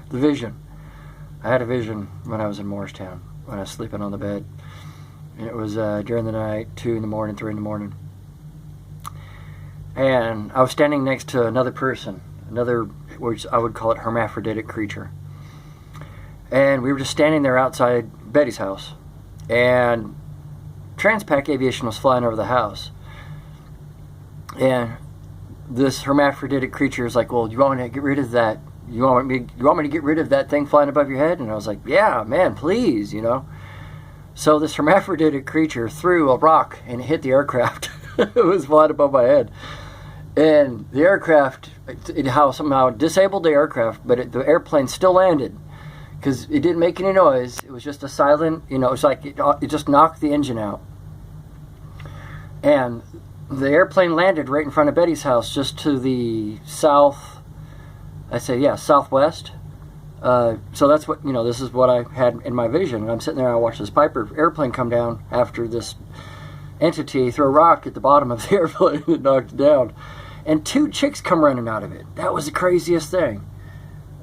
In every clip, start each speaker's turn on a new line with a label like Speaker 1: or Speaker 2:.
Speaker 1: The vision. I had a vision when I was in Morristown, when I was sleeping on the bed. And it was during the night, 2 in the morning, 3 in the morning. And I was standing next to another person, which I would call it hermaphroditic creature. And we were just standing there outside Betty's house. And Transpac Aviation was flying over the house. And this hermaphroditic creature is like, well, you want me to get rid of that? You want me to get rid of that thing flying above your head? And I was like, yeah, man, please, you know. So this hermaphroditic creature threw a rock and it hit the aircraft. It was flying above my head. And the aircraft, it somehow disabled the aircraft, but the airplane still landed because it didn't make any noise. It was just a silent, you know, it's like it just knocked the engine out. And the airplane landed right in front of Betty's house, just to the south, southwest. So that's what, you know, this is what I had in my vision. And I'm sitting there, I watched this Piper airplane come down after this entity threw a rock at the bottom of the airplane and knocked it down. And 2 chicks come running out of it. That was the craziest thing.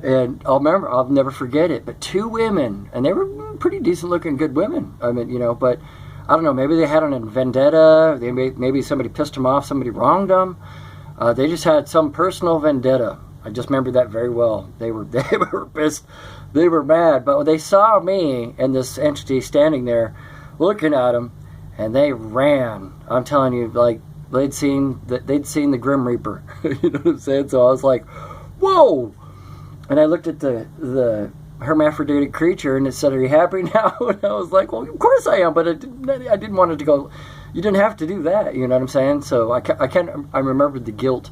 Speaker 1: And I'll never forget it. But 2 women, and they were pretty decent looking, good women. I mean, you know, but I don't know, maybe they had a vendetta. Maybe somebody pissed them off, somebody wronged them. They just had some personal vendetta. I just remember that very well. They were pissed. They were mad. But when they saw me and this entity standing there looking at them, and they ran. I'm telling you, like, they'd seen the Grim Reaper. You know what I'm saying? So I was like, whoa! And I looked at the hermaphroditic creature, and it said, "Are you happy now?" And I was like, "Well, of course I am," but I didn't want it to go. You didn't have to do that. You know what I'm saying? So I remembered the guilt,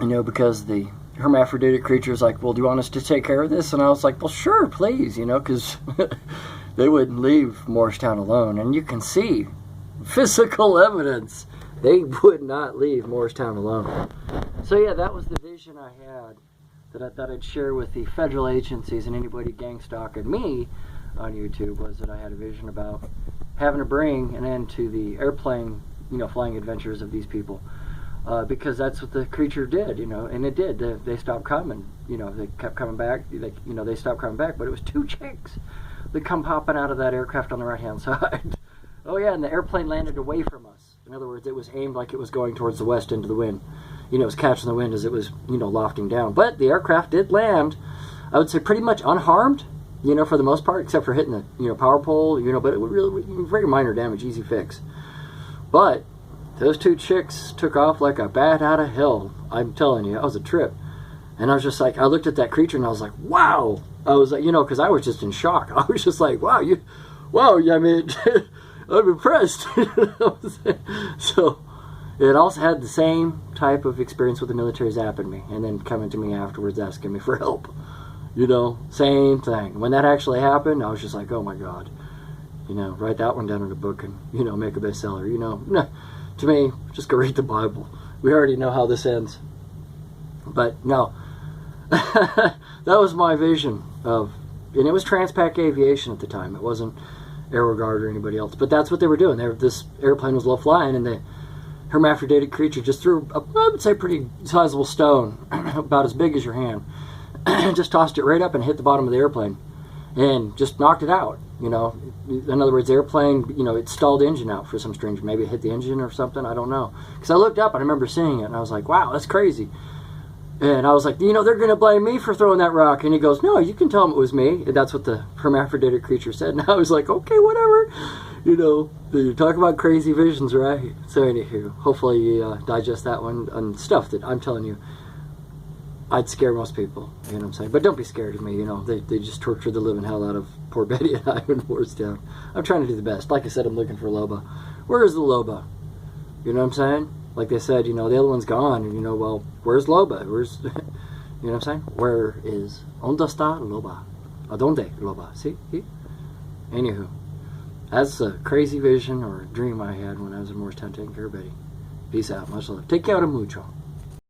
Speaker 1: you know, because the hermaphroditic creature is like, "Well, do you want us to take care of this?" And I was like, "Well, sure, please," you know, because they wouldn't leave Morristown alone, and you can see physical evidence they would not leave Morristown alone. So yeah, that was the vision I had that I thought I'd share with the federal agencies and anybody gang stalking me on YouTube, was that I had a vision about having to bring an end to the airplane, you know, flying adventures of these people, because that's what the creature did, you know, and it did. They stopped coming, you know, they kept coming back, they stopped coming back, but it was 2 chicks that come popping out of that aircraft on the right-hand side. Oh yeah, and the airplane landed away from us. In other words, it was aimed like it was going towards the west into the wind. You know, it was catching the wind as it was, you know, lofting down. But the aircraft did land, I would say, pretty much unharmed, you know, for the most part, except for hitting the, you know, power pole, you know, but it would really, very minor damage, easy fix. But those 2 chicks took off like a bat out of hell. I'm telling you, that was a trip. And I was just like, I looked at that creature and I was like, wow. I was like, you know, because I was just in shock. I was just like, wow, I mean, I'm impressed. So it also had the same type of experience with the military zapping me and then coming to me afterwards asking me for help. You know, same thing. When that actually happened, I was just like, oh my God. You know, write that one down in a book and, you know, make a bestseller. You know, to me, just go read the Bible. We already know how this ends. But no, that was my vision of, and it was Transpac Aviation at the time. It wasn't AeroGuard or anybody else. But that's what they were doing. This airplane was low flying, and the hermaphroditic creature just threw a, I would say, pretty sizable stone, about as big as your hand, just tossed it right up and hit the bottom of the airplane, and just knocked it out. You know, in other words, the airplane, you know, it stalled the engine out for some strange, maybe it hit the engine or something. I don't know, because I looked up and I remember seeing it, and I was like, wow, that's crazy. And I was like, you know, they're going to blame me for throwing that rock. And he goes, no, you can tell them it was me. And that's what the hermaphroditic creature said. And I was like, okay, whatever. You know, you talk about crazy visions, right? So anywho, hopefully you digest that one and stuff that I'm telling you, I'd scare most people. You know what I'm saying? But don't be scared of me. You know, they just tortured the living hell out of poor Betty and I in Morristown. I'm trying to do the best. Like I said, I'm looking for Loba. Where is the Loba? You know what I'm saying? Like they said, you know, the other one's gone, and you know, well, where's Loba? Where's, you know what I'm saying? Where is, ¿Dónde está Loba? ¿Dónde Loba? See? Anywho, that's a crazy vision or a dream I had when I was in Morristown taking care of Betty. Peace out. Much love. Take care of mucho.